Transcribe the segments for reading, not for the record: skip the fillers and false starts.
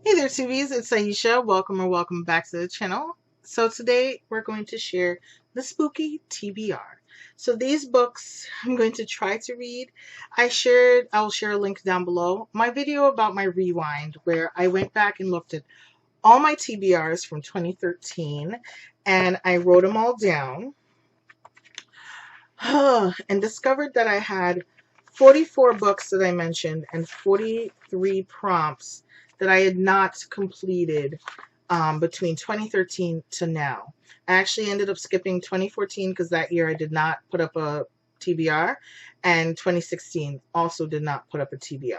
Hey there, TVs. It's Aisha. Welcome or welcome back to the channel. So today we're going to share the Spooky TBR. So these books I'm going to try to read. I'll share a link down below. My video about my rewind, where I went back and looked at all my TBRs from 2013 and I wrote them all down and discovered that I had 44 books that I mentioned and 43 prompts that I had not completed between 2013 to now. I actually ended up skipping 2014 because that year I did not put up a TBR, and 2016 also did not put up a TBR.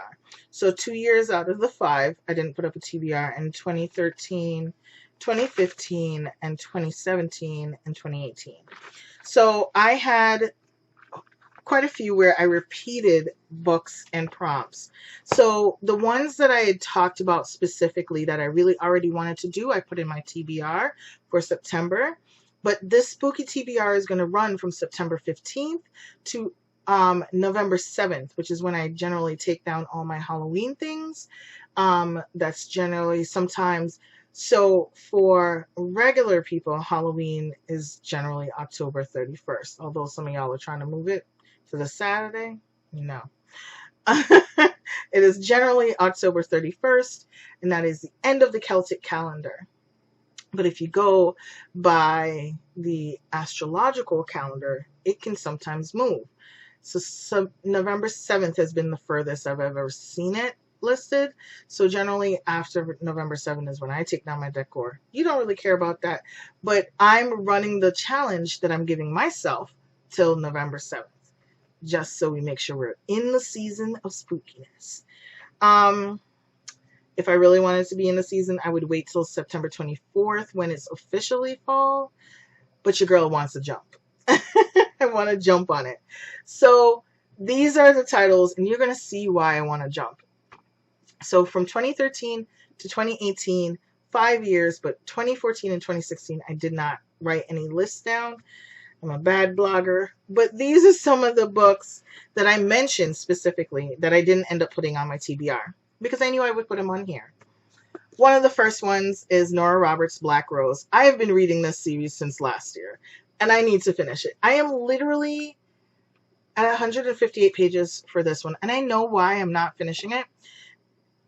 So 2 years out of the 5 I didn't put up a TBR in 2013, 2015, and 2017 and 2018. So I had quite a few where I repeated books and prompts. So the ones that I had talked about specifically that I really already wanted to do, I put in my TBR for September. But this Spooky TBR is going to run from September 15th to November 7th, which is when I generally take down all my Halloween things. That's generally sometimes. So for regular people, Halloween is generally October 31st, although some of y'all are trying to move it to the Saturday. No. It is generally October 31st, and that is the end of the Celtic calendar. But if you go by the astrological calendar, it can sometimes move. So November 7th has been the furthest I've ever seen it listed. So generally after November 7th is when I take down my decor. You don't really care about that, but I'm running the challenge that I'm giving myself till November 7th. Just so we make sure we're in the season of spookiness. If I really wanted to be in the season, I would wait till September 24th when it's officially fall. But your girl wants to jump. I want to jump on it. So these are the titles, and you're going to see why I want to jump. So from 2013 to 2018, 5 years, but 2014 and 2016, I did not write any lists down. I'm a bad blogger, but these are some of the books that I mentioned specifically that I didn't end up putting on my TBR because I knew I would put them on here. One of the first ones is Nora Roberts' Black Rose. I have been reading this series since last year, and I need to finish it. I am literally at 158 pages for this one, and I know why I'm not finishing it.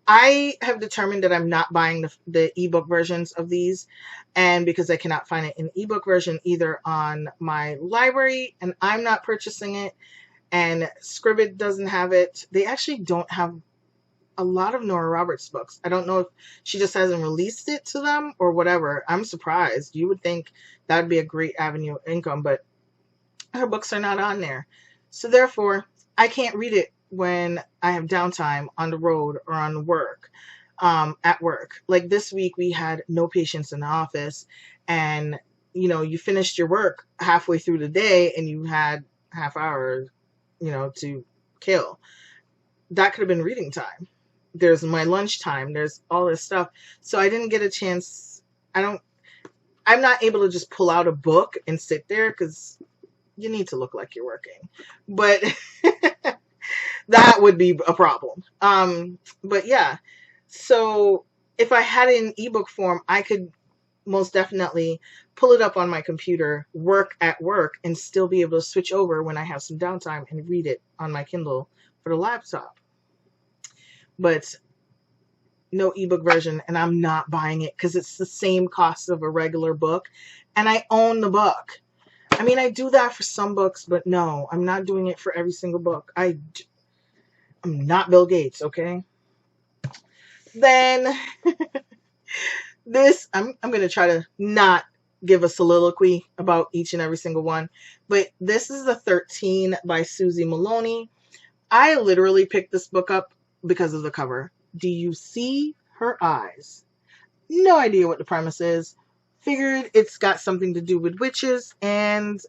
I have determined that I'm not buying the ebook versions of these, and because I cannot find it in ebook version either on my library, and I'm not purchasing it, and Scribd doesn't have it. They actually don't have a lot of Nora Roberts books. I don't know if she just hasn't released it to them or whatever. I'm surprised. You would think that would be a great avenue of income, but her books are not on there. So therefore, I can't read it when I have downtime on the road or on work, at work. Like this week, we had no patients in the office, and you finished your work halfway through the day and you had half hour, to kill. That could have been reading time. There's my lunch time. There's all this stuff. So I didn't get a chance. I'm not able to just pull out a book and sit there because you need to look like you're working. But that would be a problem. But yeah, so if I had it in ebook form, I could most definitely pull it up on my computer, work at work, and still be able to switch over when I have some downtime and read it on my Kindle for the laptop. But no ebook version, and I'm not buying it because it's the same cost of a regular book, and I own the book. I mean, I do that for some books, but no, I'm not doing it for every single book. I'm not Bill Gates, okay? Then this, I'm going to try to not give a soliloquy about each and every single one, but this is the 13 by Susie Maloney. I literally picked this book up because of the cover. Do you see her eyes? No idea what the premise is. Figured it's got something to do with witches, and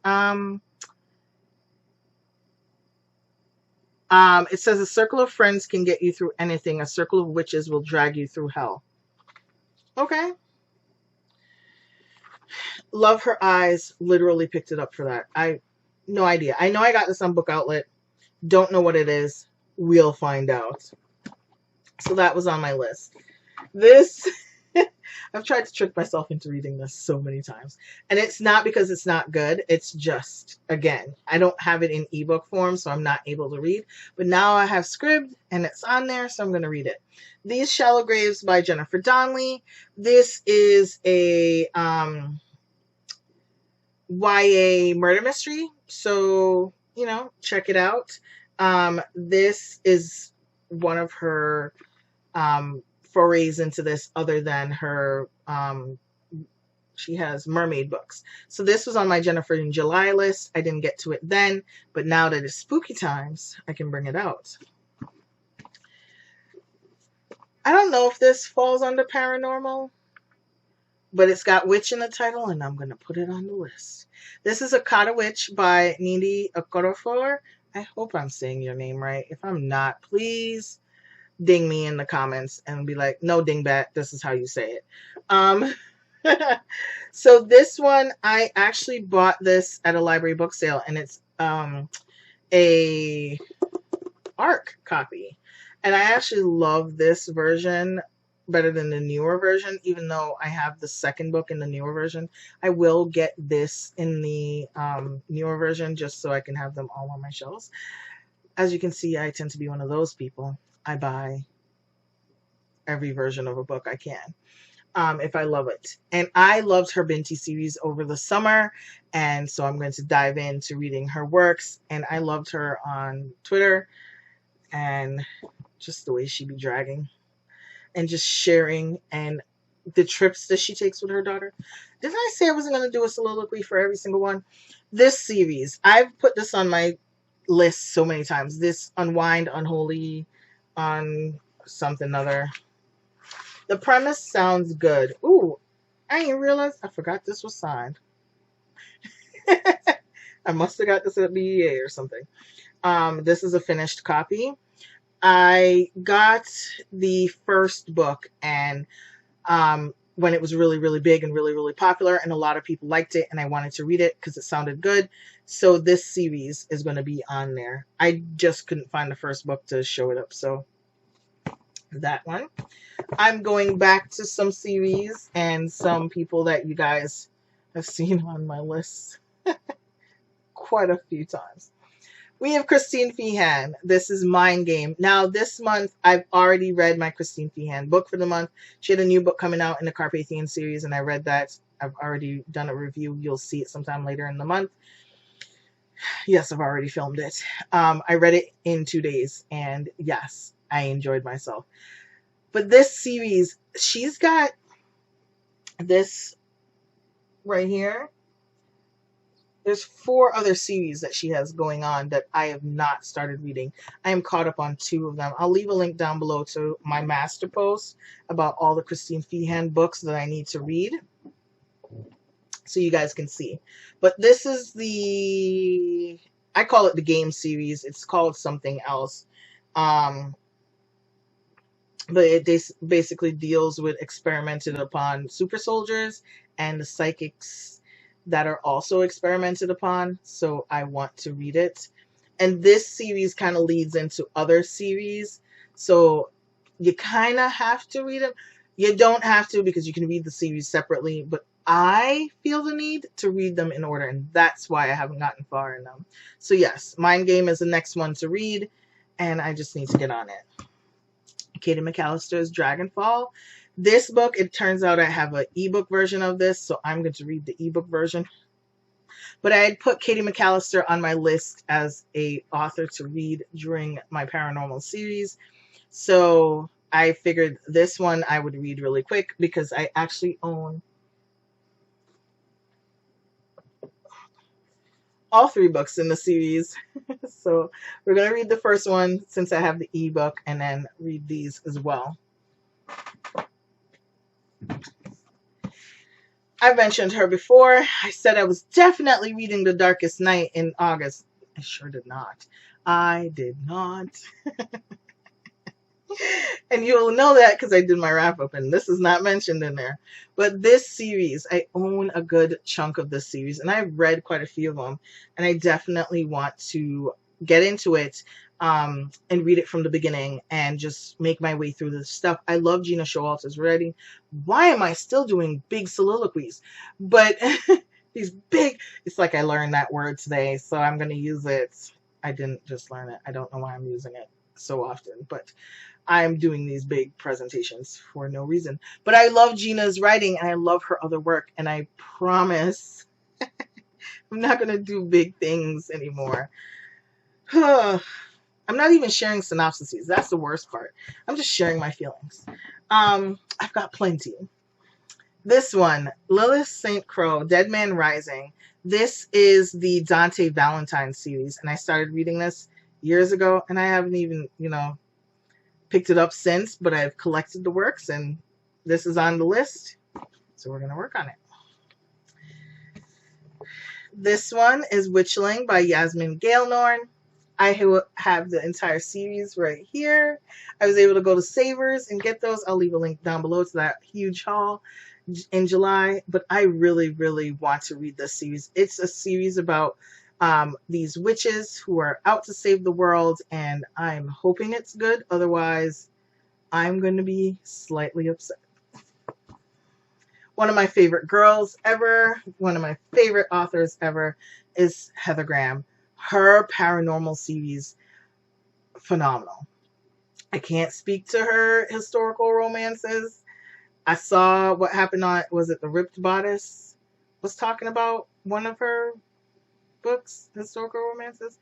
it says a circle of friends can get you through anything. A circle of witches will drag you through hell. Okay. Love her eyes. Literally picked it up for that. No idea. I know I got this on Book Outlet. Don't know what it is. We'll find out. So that was on my list. This, I've tried to trick myself into reading this so many times. And it's not because it's not good. It's just, again, I don't have it in ebook form, so I'm not able to read. But now I have Scribd, and it's on there, so I'm going to read it. These Shallow Graves by Jennifer Donnelly. This is a YA murder mystery. So, you know, check it out. This is one of her forays into this, other than her she has mermaid books. So this was on my Jennifer in July list. I didn't get to it then, but now that it's spooky times, I can bring it out. I don't know if this falls under paranormal, but it's got witch in the title, and I'm going to put it on the list. This is Akata Witch by Nindi Okorafor. I hope I'm saying your name right. If I'm not, please ding me in the comments and be like, no, dingbat, this is how you say it. So this one, I actually bought this at a library book sale, and it's a ARC copy. And I actually love this version better than the newer version, even though I have the second book in the newer version. I will get this in the newer version just so I can have them all on my shelves. As you can see, I tend to be one of those people. I buy every version of a book I can, if I love it. And I loved her Binti series over the summer, and so I'm going to dive into reading her works. And I loved her on Twitter, and just the way she be dragging and just sharing, and the trips that she takes with her daughter. Didn't I say I wasn't going to do a soliloquy for every single one? This series, I've put this on my list so many times. This Unwind, Unholy, on something other. The premise sounds good. Ooh, I didn't realize I forgot this was signed. I must have got this at BEA or something. This is a finished copy. I got the first book, and when it was really, really big and really, really popular, and a lot of people liked it, and I wanted to read it because it sounded good. So this series is going to be on there. I just couldn't find the first book to show it up, so that one. I'm going back to some series and some people that you guys have seen on my list quite a few times. We have Christine Feehan. This is Mind Game. Now, this month, I've already read my Christine Feehan book for the month. She had a new book coming out in the Carpathian series, and I read that. I've already done a review. You'll see it sometime later in the month. Yes, I've already filmed it. I read it in 2 days, and yes, I enjoyed myself. But this series, she's got this right here. There's 4 other series that she has going on that I have not started reading. I am caught up on 2 of them. I'll leave a link down below to my master post about all the Christine Feehan books that I need to read, so you guys can see. But this is the, I call it the game series. It's called something else. But it basically deals with experimented upon super soldiers and the psychics that are also experimented upon. So I want to read it. And this series kind of leads into other series. So you kind of have to read them. You don't have to, because you can read the series separately. But I feel the need to read them in order. And that's why I haven't gotten far in them. So yes, Mind Game is the next one to read. And I just need to get on it. Katie McAllister's Dragonfall. This book, it turns out I have an ebook version of this, so I'm going to read the ebook version. But I had put Katie McAllister on my list as a author to read during my paranormal series. So I figured this one I would read really quick, because I actually own all 3 books in the series. So we're going to read the first one since I have the ebook, and then read these as well. I mentioned her before. I said I was definitely reading The Darkest Night in August. I sure did not. I did not. And you'll know that because I did my wrap up, and this is not mentioned in there. But this series, I own a good chunk of this series, and I've read quite a few of them, and I definitely want to get into it. and read it from the beginning and just make my way through this stuff. I love Gina Showalter's writing. Why am I still doing big soliloquies? But these big, it's like I learned that word today, so I'm going to use it. I didn't just learn it. I don't know why I'm using it so often, but I'm doing these big presentations for no reason. But I love Gina's writing and I love her other work, and I promise I'm not going to do big things anymore. I'm not even sharing synopsises. That's the worst part. I'm just sharing my feelings. I've got plenty. This one, Lilith St. Crow, Dead Man Rising. This is the Dante Valentine series, and I started reading this years ago, and I haven't even, picked it up since, but I've collected the works, and this is on the list, so we're going to work on it. This one is Witchling by Yasmin Galenorn. I have the entire series right here. I was able to go to Savers and get those. I'll leave a link down below to that huge haul in July. But I really, really want to read this series. It's a series about these witches who are out to save the world, and I'm hoping it's good. Otherwise, I'm going to be slightly upset. One of my favorite girls ever, one of my favorite authors ever is Heather Graham. Her paranormal series, phenomenal. I can't speak to her historical romances. I saw what happened on, was it The Ripped Bodice? Was talking about one of her books, historical romances.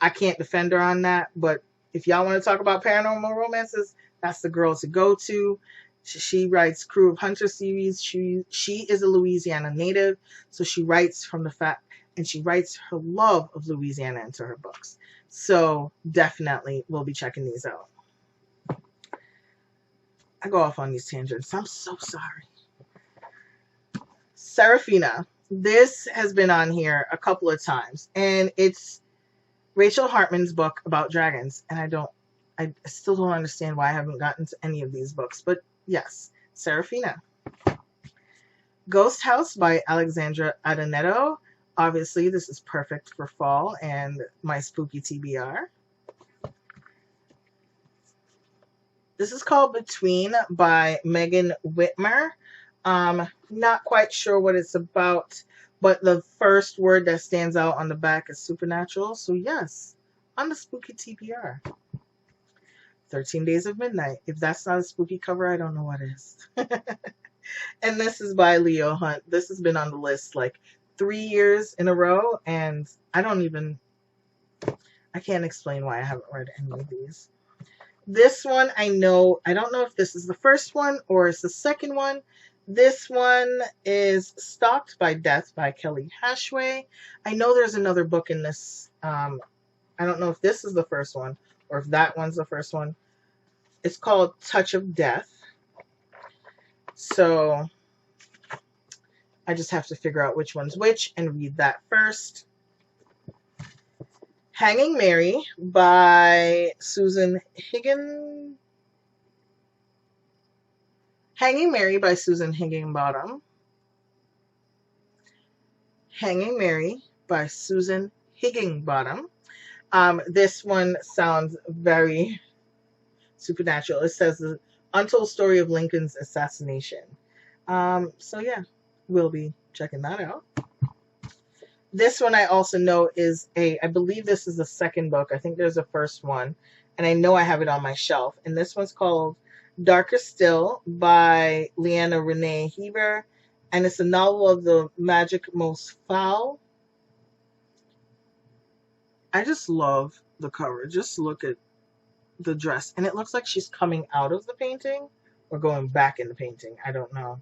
I can't defend her on that, but if y'all want to talk about paranormal romances, that's the girl to go to. She writes Crew of Hunter series. She is a Louisiana native, so she writes from the fact, and she writes her love of Louisiana into her books. So definitely we'll be checking these out. I go off on these tangents. I'm so sorry. Seraphina. This has been on here a couple of times, and it's Rachel Hartman's book about dragons, and I still don't understand why I haven't gotten to any of these books, but yes, Seraphina. Ghost House by Alexandra Adanetto. Obviously, this is perfect for fall and my spooky TBR. This is called Between by Megan Whitmer. Not quite sure what it's about, but the first word that stands out on the back is supernatural. So yes, on the spooky TBR. 13 Days of Midnight. If that's not a spooky cover, I don't know what is. And this is by Leo Hunt. This has been on the list like 3 years in a row, and I can't explain why I haven't read any of these. This one, I don't know if this is the first one or it's the second one. This one is Stalked by Death by Kelly Hashway. I know there's another book in this. I don't know if this is the first one or if that one's the first one. It's called Touch of Death. So I just have to figure out which one's which and read that first. Hanging Mary by Susan Higginbottom. Hanging Mary by Susan Higginbottom. Hanging Mary by Susan Higginbottom. This one sounds very supernatural. It says the untold story of Lincoln's assassination. So yeah, we'll be checking that out. This one I also know is I believe this is the second book. I think there's a first one, and I know I have it on my shelf. And this one's called Darker Still by Leanna Renee Heber, and it's a novel of the magic most foul. I just love the cover. Just look at the dress, and it looks like she's coming out of the painting or going back in the painting. I don't know.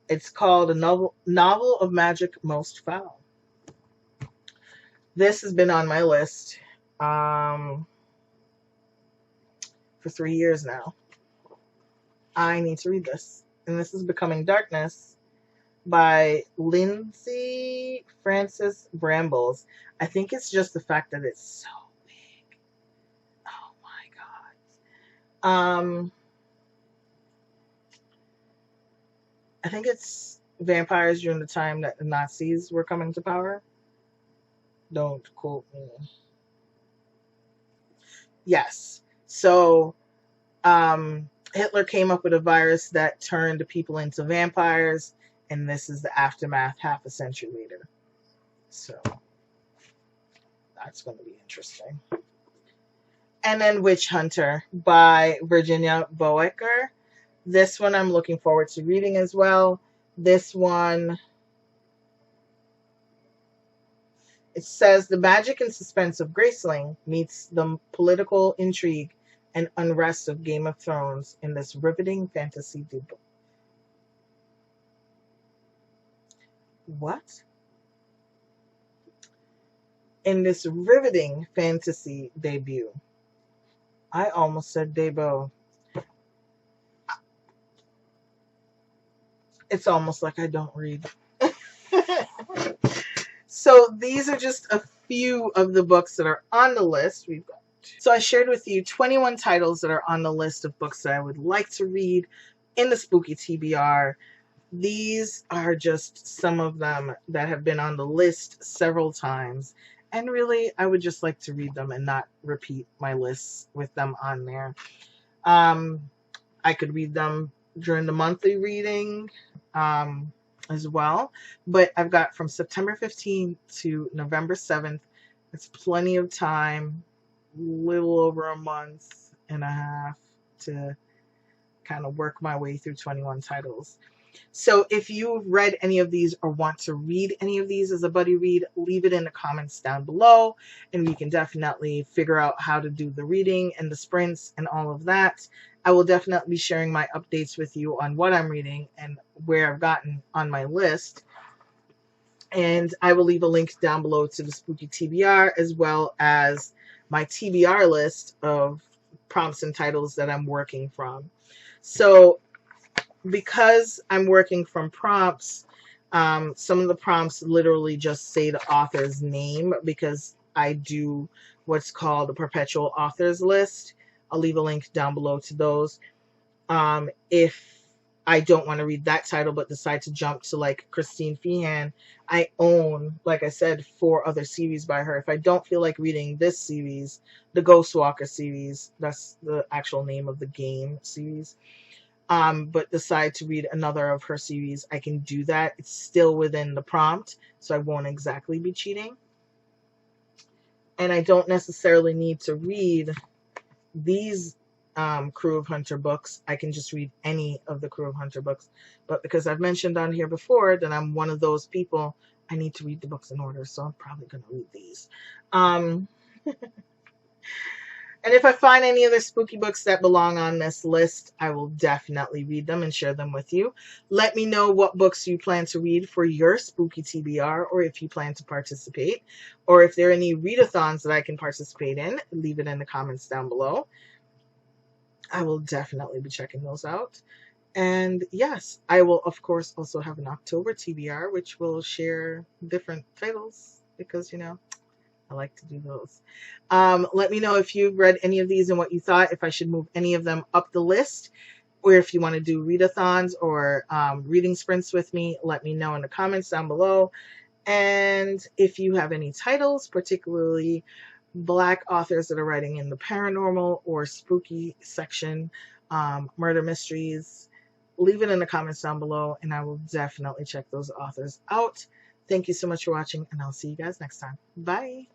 It's called a novel of magic most foul. This has been on my list for 3 years now. I need to read this. And this is Becoming Darkness by Lindsay Francis Brambles. I think it's just the fact that it's so big. Oh my God. I think it's vampires during the time that the Nazis were coming to power. Don't quote me. Yes. So Hitler came up with a virus that turned people into vampires, and this is the aftermath half a century later. So that's going to be interesting. And then Witch Hunter by Virginia Boecker. This one I'm looking forward to reading as well. This one, it says the magic and suspense of Graceling meets the political intrigue and unrest of Game of Thrones in this riveting fantasy debut. What? In this riveting fantasy debut. I almost said debut. It's almost like I don't read. So these are just a few of the books that are on the list. So I shared with you 21 titles that are on the list of books that I would like to read in the Spooky TBR. These are just some of them that have been on the list several times. And really, I would just like to read them and not repeat my lists with them on there. I could read them during the monthly reading as well. But I've got from September 15th to November 7th. It's plenty of time, little over a month and a half to kind of work my way through 21 titles. So if you've read any of these or want to read any of these as a buddy read, leave it in the comments down below, and we can definitely figure out how to do the reading and the sprints and all of that. I will definitely be sharing my updates with you on what I'm reading and where I've gotten on my list. And I will leave a link down below to the Spooky TBR as well as my TBR list of prompts and titles that I'm working from. So because I'm working from prompts, some of the prompts literally just say the author's name because I do what's called a perpetual authors list. I'll leave a link down below to those. If I don't want to read that title but decide to jump to like Christine Feehan, I own, like I said, 4 other series by her. If I don't feel like reading this series, the Ghostwalker series, that's the actual name of the game series, but decide to read another of her series, I can do that. It's still within the prompt, so I won't exactly be cheating. And I don't necessarily need to read these Crew of Hunter books. I can just read any of the Crew of Hunter books. But because I've mentioned on here before that I'm one of those people, I need to read the books in order, so I'm probably going to read these. And if I find any other spooky books that belong on this list, I will definitely read them and share them with you. Let me know what books you plan to read for your Spooky TBR, or if you plan to participate, or if there are any readathons that I can participate in, leave it in the comments down below. I will definitely be checking those out. And yes, I will, of course, also have an October TBR, which will share different titles because, you know, I like to do those. Let me know if you've read any of these and what you thought, if I should move any of them up the list, or if you want to do readathons or reading sprints with me, let me know in the comments down below. And if you have any titles, particularly Black authors that are writing in the paranormal or spooky section, murder mysteries, leave it in the comments down below, and I will definitely check those authors out. Thank you so much for watching, and I'll see you guys next time. Bye.